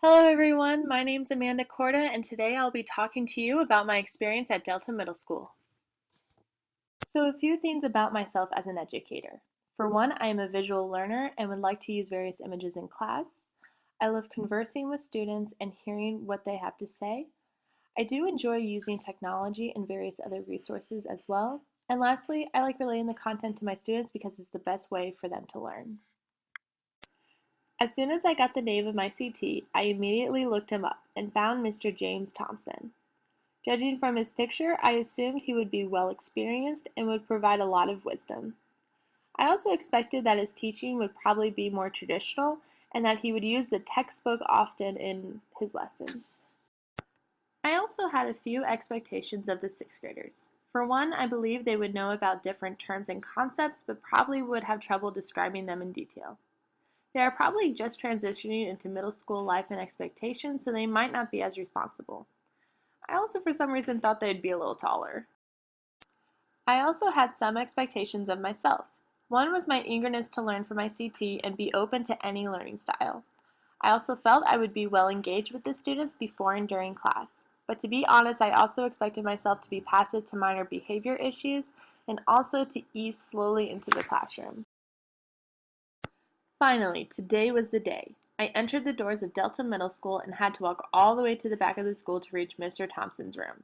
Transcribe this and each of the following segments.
Hello everyone, my name's Amanda Corda and today I'll be talking to you about my experience at Delta Middle School. So a few things about myself as an educator. For one, I am a visual learner and would like to use various images in class. I love conversing with students and hearing what they have to say. I do enjoy using technology and various other resources as well. And lastly, I like relaying the content to my students because it's the best way for them to learn. As soon as I got the name of my CT, I immediately looked him up and found Mr. James Thompson. Judging from his picture, I assumed he would be well experienced and would provide a lot of wisdom. I also expected that his teaching would probably be more traditional and that he would use the textbook often in his lessons. I also had a few expectations of the sixth graders. For one, I believed they would know about different terms and concepts, but probably would have trouble describing them in detail. They are probably just transitioning into middle school life and expectations, so they might not be as responsible. I also, for some reason, thought they'd be a little taller. I also had some expectations of myself. One was my eagerness to learn from my CT and be open to any learning style. I also felt I would be well engaged with the students before and during class. But to be honest, I also expected myself to be passive to minor behavior issues and also to ease slowly into the classroom. Finally, today was the day. I entered the doors of Delta Middle School and had to walk all the way to the back of the school to reach Mr. Thompson's room.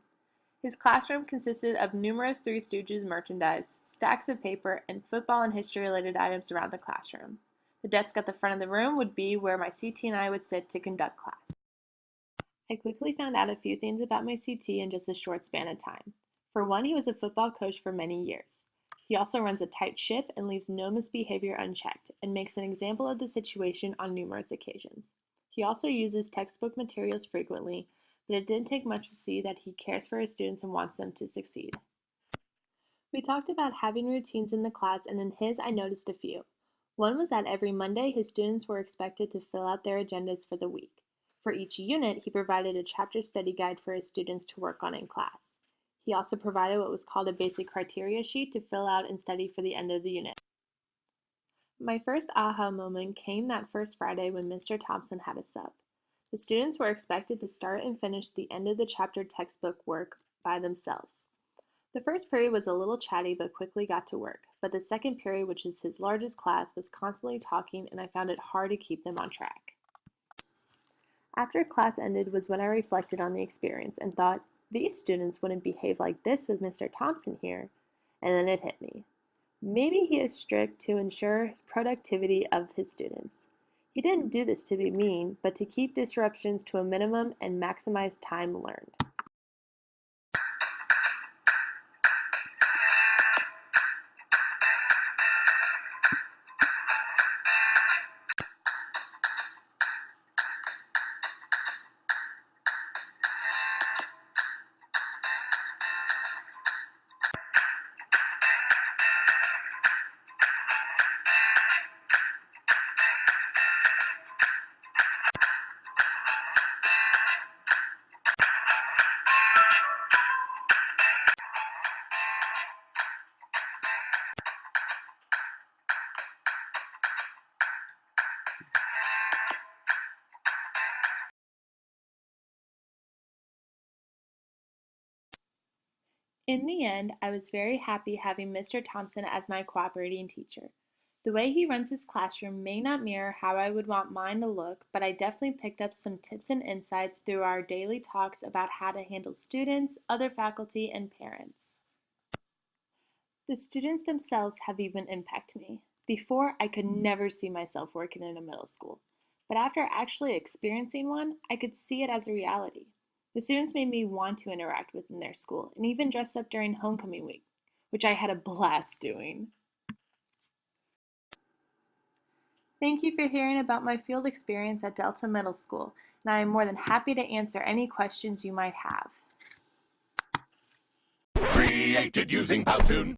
His classroom consisted of numerous Three Stooges merchandise, stacks of paper, and football and history-related items around the classroom. The desk at the front of the room would be where my CT and I would sit to conduct class. I quickly found out a few things about my CT in just a short span of time. For one, he was a football coach for many years. He also runs a tight ship and leaves no misbehavior unchecked, and makes an example of the situation on numerous occasions. He also uses textbook materials frequently, but it didn't take much to see that he cares for his students and wants them to succeed. We talked about having routines in the class, and in his I noticed a few. One was that every Monday his students were expected to fill out their agendas for the week. For each unit, he provided a chapter study guide for his students to work on in class. He also provided what was called a basic criteria sheet to fill out and study for the end of the unit. My first aha moment came that first Friday when Mr. Thompson had us up. The students were expected to start and finish the end of the chapter textbook work by themselves. The first period was a little chatty but quickly got to work, but the second period, which is his largest class, was constantly talking and I found it hard to keep them on track. After class ended was when I reflected on the experience and thought, these students wouldn't behave like this with Mr. Thompson here. And then it hit me. Maybe he is strict to ensure productivity of his students. He didn't do this to be mean, but to keep disruptions to a minimum and maximize time learned. In the end, I was very happy having Mr. Thompson as my cooperating teacher. The way he runs his classroom may not mirror how I would want mine to look, but I definitely picked up some tips and insights through our daily talks about how to handle students, other faculty, and parents. The students themselves have even impacted me. Before, I could never see myself working in a middle school, but after actually experiencing one, I could see it as a reality. The students made me want to interact within their school and even dress up during homecoming week, which I had a blast doing. Thank you for hearing about my field experience at Delta Middle School, and I am more than happy to answer any questions you might have. Created using Powtoon.